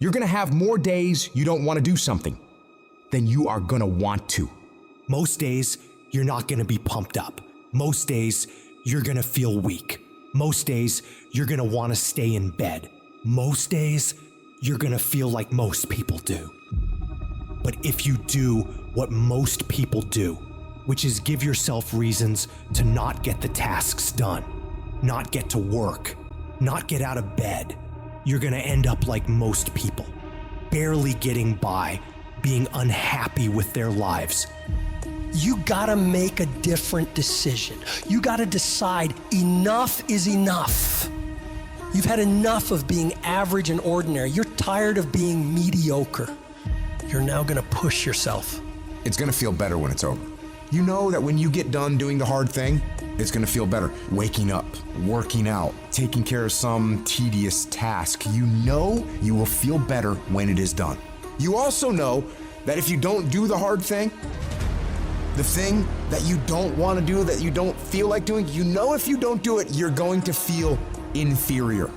You're gonna have more days you don't wanna do something than you are gonna want to. Most days, you're not gonna be pumped up. Most days, you're gonna feel weak. Most days, you're gonna wanna stay in bed. Most days, you're gonna feel like most people do. But if you do what most people do, which is give yourself reasons to not get the tasks done, not get to work, not get out of bed, you're gonna end up like most people, barely getting by, being unhappy with their lives. You gotta make a different decision. You gotta decide enough is enough. You've had enough of being average and ordinary. You're tired of being mediocre. You're now gonna push yourself. It's gonna feel better when it's over. You know that when you get done doing the hard thing, it's gonna feel better. Waking up, working out, taking care of some tedious task. You know you will feel better when it is done. You also know that if you don't do the hard thing, the thing that you don't wanna do, that you don't feel like doing, you know if you don't do it, you're going to feel inferior.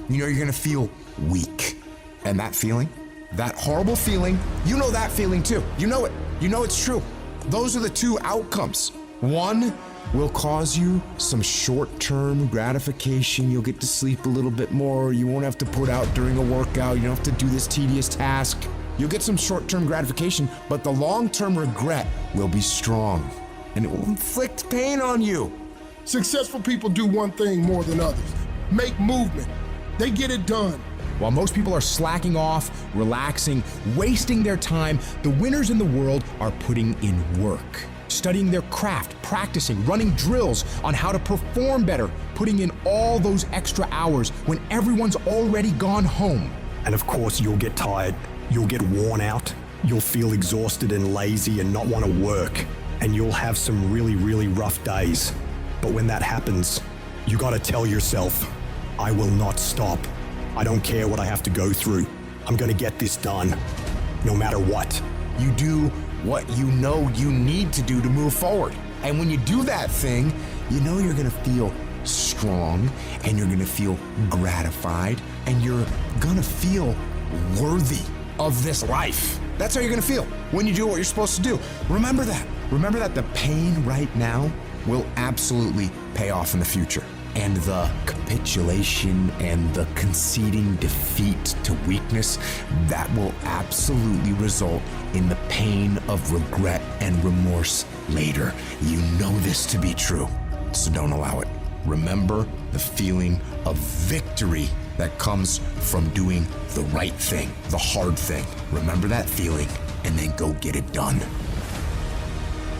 You know you're gonna feel weak. And that feeling, that horrible feeling, you know that feeling too. You know it. You know it's true. Those are the two outcomes. One will cause you some short-term gratification. You'll get to sleep a little bit more. You won't have to put out during a workout. You don't have to do this tedious task. You'll get some short-term gratification, but the long-term regret will be strong, and it will inflict pain on you. Successful people do one thing more than others: make movement. They get it done. While most people are slacking off, relaxing, wasting their time, the winners in the world are putting in work, studying their craft, practicing, running drills on how to perform better, putting in all those extra hours when everyone's already gone home. And of course, you'll get tired, you'll get worn out, you'll feel exhausted and lazy and not want to work, and you'll have some really, really rough days. But when that happens, you gotta tell yourself, I will not stop. I don't care what I have to go through. I'm gonna get this done, no matter what. You do what you know you need to do to move forward. And when you do that thing, you know you're gonna feel strong, and you're gonna feel gratified, and you're gonna feel worthy of this life. That's how you're gonna feel when you do what you're supposed to do. Remember that. Remember that the pain right now will absolutely pay off in the future. And the capitulation and the conceding defeat to weakness, that will absolutely result in the pain of regret and remorse later. You know this to be true, so don't allow it. Remember the feeling of victory that comes from doing the right thing, the hard thing. Remember that feeling, and then go get it done.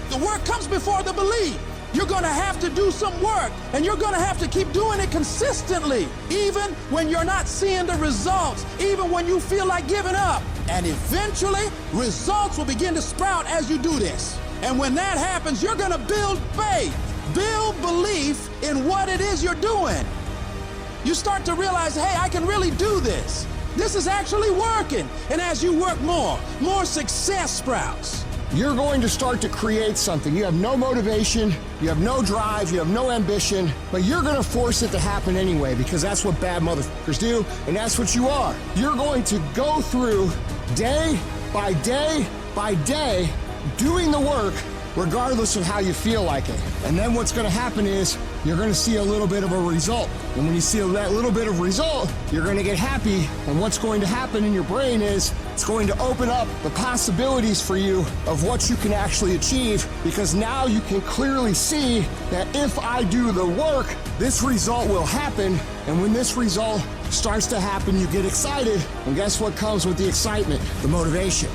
The work comes before the belief. You're gonna have to do some work, and you're gonna have to keep doing it consistently, even when you're not seeing the results, even when you feel like giving up. And eventually, results will begin to sprout as you do this. And when that happens, you're gonna build faith, build belief in what it is you're doing. You start to realize, hey, I can really do this. This is actually working. And as you work more success sprouts. You're going to start to create something. You have no motivation, you have no drive, you have no ambition, but you're gonna force it to happen anyway, because that's what bad motherfuckers do, and that's what you are. You're going to go through day by day by day doing the work regardless of how you feel like it. And then what's gonna happen is you're gonna see a little bit of a result. And when you see that little bit of result, you're gonna get happy. And what's going to happen in your brain is it's going to open up the possibilities for you of what you can actually achieve, because now you can clearly see that if I do the work, this result will happen. And when this result starts to happen, you get excited. And guess what comes with the excitement? The motivation.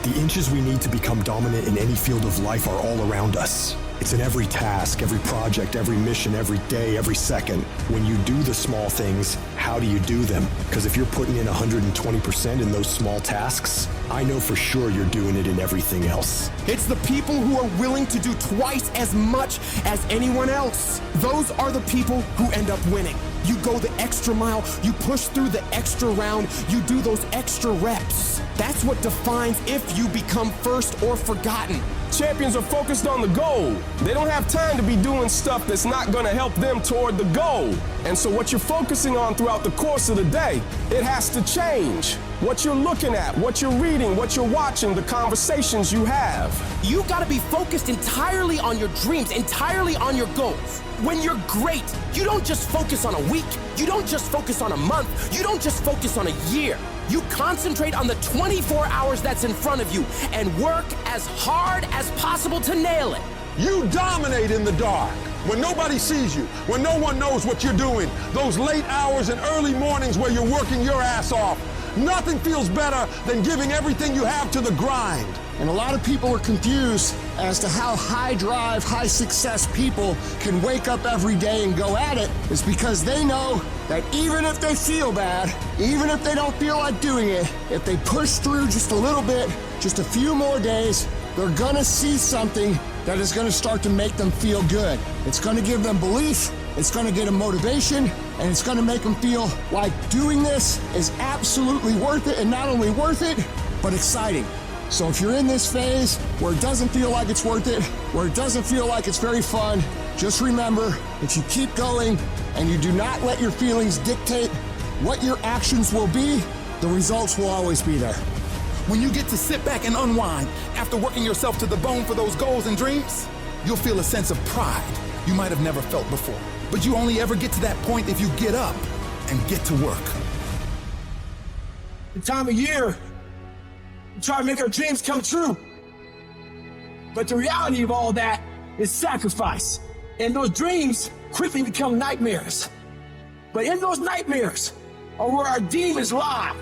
The inches we need to become dominant in any field of life are all around us. It's in every task, every project, every mission, every day, every second. When you do the small things, how do you do them? Because if you're putting in 120% in those small tasks, I know for sure you're doing it in everything else. It's the people who are willing to do twice as much as anyone else. Those are the people who end up winning. You go the extra mile, you push through the extra round, you do those extra reps. That's what defines if you become first or forgotten. Champions are focused on the goal. They don't have time to be doing stuff that's not gonna help them toward the goal. And so what you're focusing on throughout the course of the day, it has to change. What you're looking at, what you're reading, what you're watching, the conversations you have. You gotta be focused entirely on your dreams, entirely on your goals. When you're great, you don't just focus on a week, you don't just focus on a month, you don't just focus on a year. You concentrate on the 24 hours that's in front of you and work as hard as possible to nail it. You dominate in the dark. When nobody sees you, when no one knows what you're doing, those late hours and early mornings where you're working your ass off, nothing feels better than giving everything you have to the grind. And a lot of people are confused as to how high drive, high success people can wake up every day and go at it. It's because they know that even if they feel bad, even if they don't feel like doing it, if they push through just a little bit, just a few more days, they're gonna see something that is gonna start to make them feel good. It's gonna give them belief, it's gonna get them motivation, and it's gonna make them feel like doing this is absolutely worth it, and not only worth it, but exciting. So if you're in this phase where it doesn't feel like it's worth it, where it doesn't feel like it's very fun, just remember, if you keep going and you do not let your feelings dictate what your actions will be, the results will always be there. When you get to sit back and unwind after working yourself to the bone for those goals and dreams, you'll feel a sense of pride you might have never felt before. But you only ever get to that point if you get up and get to work. The time of year, we try to make our dreams come true. But the reality of all that is sacrifice. And those dreams quickly become nightmares. But in those nightmares are where our demons lie.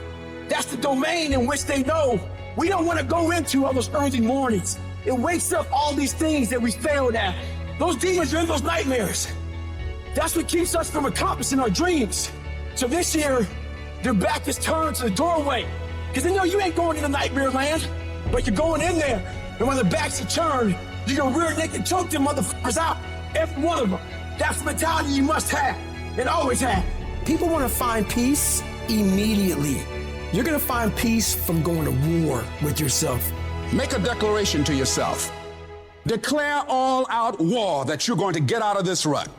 That's the domain in which they know we don't want to go into on those early mornings. It wakes up all these things that we failed at. Those demons are in those nightmares. That's what keeps us from accomplishing our dreams. So this year, their back is turned to the doorway. Because they know you ain't going into nightmare land, but you're going in there. And when the backs are turned, you're gonna rear naked choke them motherfuckers out. Every one of them. That's the mentality you must have and always have. People want to find peace immediately. You're going to find peace from going to war with yourself. Make a declaration to yourself. Declare all out war that you're going to get out of this rut.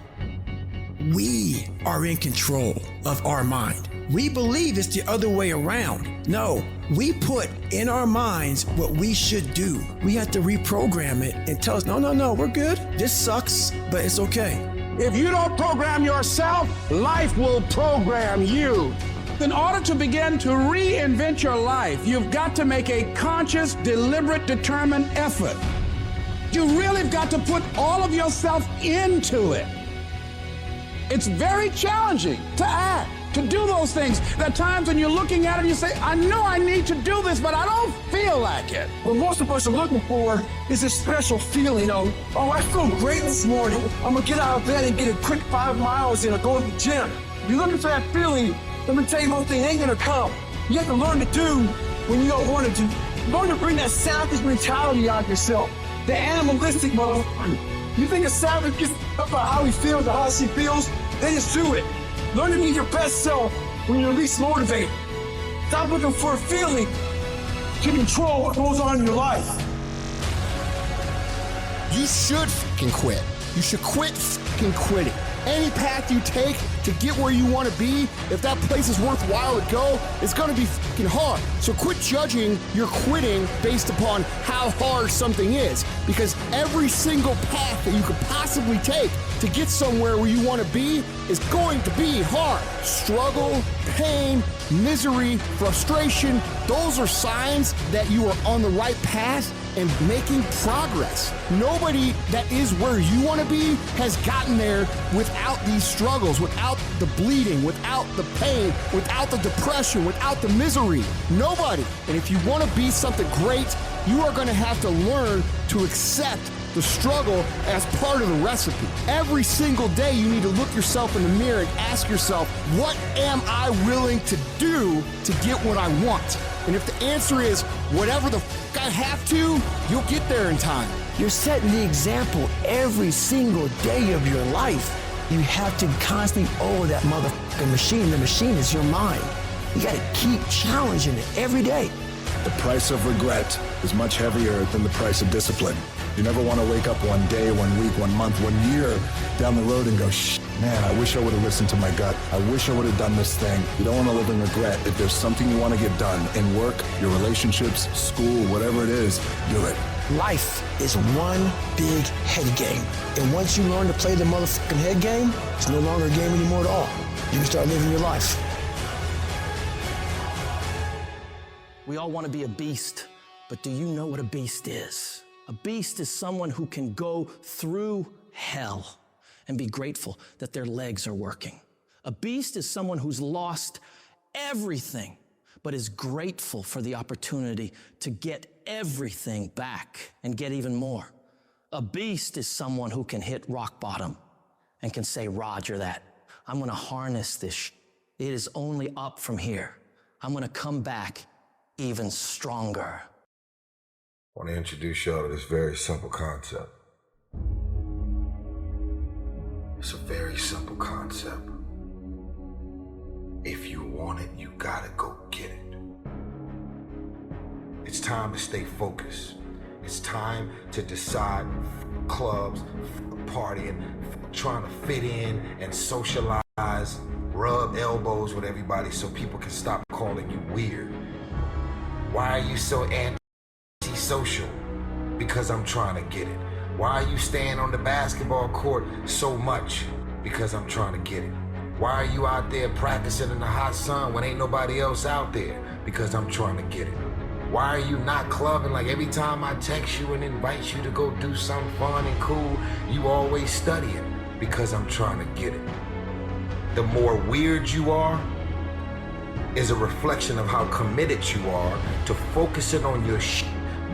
We are in control of our mind. We believe it's the other way around. No, we put in our minds what we should do. We have to reprogram it and tell us, no, we're good. This sucks, but it's okay. If you don't program yourself, life will program you. In order to begin to reinvent your life, you've got to make a conscious, deliberate, determined effort. You really have got to put all of yourself into it. It's very challenging to act, to do those things. There are times when you're looking at it and you say, I know I need to do this, but I don't feel like it. What most of us are looking for is a special feeling of, oh, I feel great this morning. I'm gonna get out of bed and get a quick 5 miles in or go to the gym. You're looking for that feeling. Let me tell you one thing, it ain't gonna come. You have to learn to do when you don't want to do. Learn to bring that savage mentality out of yourself. The animalistic motherfucker. You think a savage gets up about how he feels or how she feels? Then just do it. Learn to be your best self when you're least motivated. Stop looking for a feeling to control what goes on in your life. You should fucking quit. You should quit fucking quitting. Any path you take to get where you want to be, if that place is worthwhile to go, it's going to be fucking hard. So quit judging your quitting based upon how hard something is, because every single path that you could possibly take to get somewhere where you want to be is going to be hard. Struggle, pain, misery, frustration, those are signs that you are on the right path and making progress. Nobody that is where you want to be has gotten there without these struggles, without the bleeding, without the pain, without the depression, without the misery. Nobody. And if you want to be something great, you are going to have to learn to accept the struggle as part of the recipe. Every single day you need to look yourself in the mirror and ask yourself, what am I willing to do to get what I want? And if the answer is whatever the I have to, you'll get there in time. You're setting the example every single day of your life. You have to constantly owe that motherfucking machine. The machine is your mind. You gotta keep challenging it every day. The price of regret is much heavier than the price of discipline. You never want to wake up one day, 1 week, 1 month, 1 year down the road and go, man, I wish I would have listened to my gut. I wish I would have done this thing. You don't want to live in regret. If there's something you want to get done in work, your relationships, school, whatever it is, do it. Life is one big head game. And once you learn to play the motherfucking head game, it's no longer a game anymore at all. You can start living your life. We all want to be a beast, but do you know what a beast is? A beast is someone who can go through hell and be grateful that their legs are working. A beast is someone who's lost everything, but is grateful for the opportunity to get everything back and get even more. A beast is someone who can hit rock bottom and can say, Roger that. I'm gonna harness this. It is only up from here. I'm gonna come back even stronger. I want to introduce y'all to this very simple concept. It's a very simple concept. If you want it, you gotta go get it. It's time to stay focused. It's time to decide clubs, partying, trying to fit in and socialize, rub elbows with everybody so people can stop calling you weird. Why are you so anti-social? Because I'm trying to get it. Why are you staying on the basketball court so much? Because I'm trying to get it. Why are you out there practicing in the hot sun when ain't nobody else out there? Because I'm trying to get it. Why are you not clubbing? Like every time I text you and invite you to go do something fun and cool, you always studying. Because I'm trying to get it. The more weird you are, is a reflection of how committed you are to focusing on your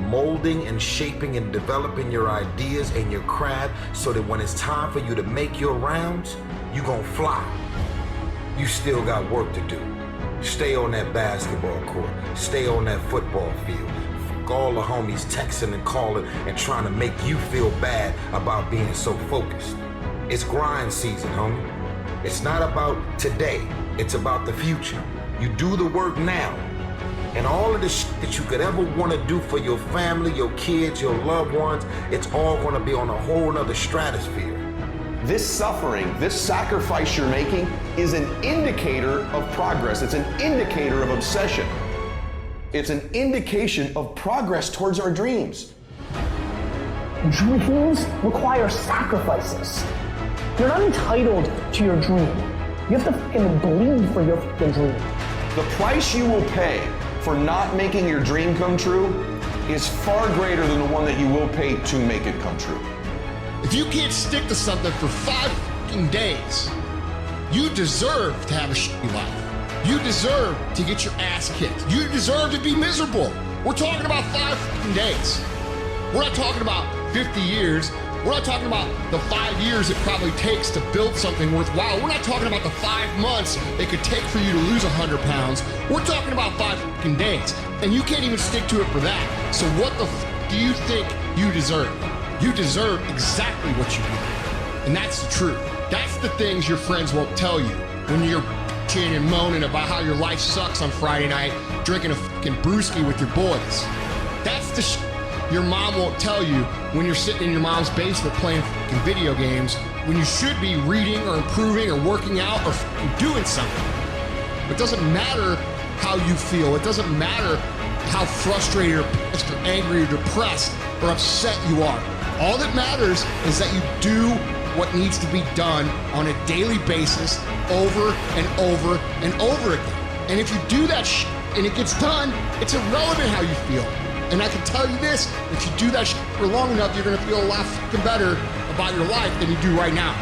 molding and shaping and developing your ideas and your craft so that when it's time for you to make your rounds, you gon' fly. You still got work to do. Stay on that basketball court. Stay on that football field. Fuck all the homies texting and calling and trying to make you feel bad about being so focused. It's grind season, homie. It's not about today. It's about the future. You do the work now. And all of the shit that you could ever want to do for your family, your kids, your loved ones, it's all going to be on a whole nother stratosphere. This suffering, this sacrifice you're making is an indicator of progress. It's an indicator of obsession. It's an indication of progress towards our dreams. Dreams require sacrifices. You're not entitled to your dream. You have to fucking bleed for your fucking dream. The price you will pay for not making your dream come true is far greater than the one that you will pay to make it come true. If you can't stick to something for 5 fucking days, you deserve to have a shitty life. You deserve to get your ass kicked. You deserve to be miserable. We're talking about 5 fucking days. We're not talking about 50 years. We're not talking about the 5 years it probably takes to build something worthwhile. We're not talking about the 5 months it could take for you to lose 100 pounds. We're talking about 5 fucking days. And you can't even stick to it for that. So what the do you think you deserve? You deserve exactly what you want. And that's the truth. That's the things your friends won't tell you when you're bitching and moaning about how your life sucks on Friday night, drinking a fucking brewski with your boys. That's the shit your mom won't tell you when you're sitting in your mom's basement playing fucking video games when you should be reading or improving or working out or fucking doing something. It doesn't matter how you feel. It doesn't matter how frustrated or pissed or angry or depressed or upset you are. All that matters is that you do what needs to be done on a daily basis over and over and over again. And if you do that shit and it gets done, it's irrelevant how you feel. And I can tell you this, if you do that shit for long enough, you're gonna feel a lot fucking better about your life than you do right now.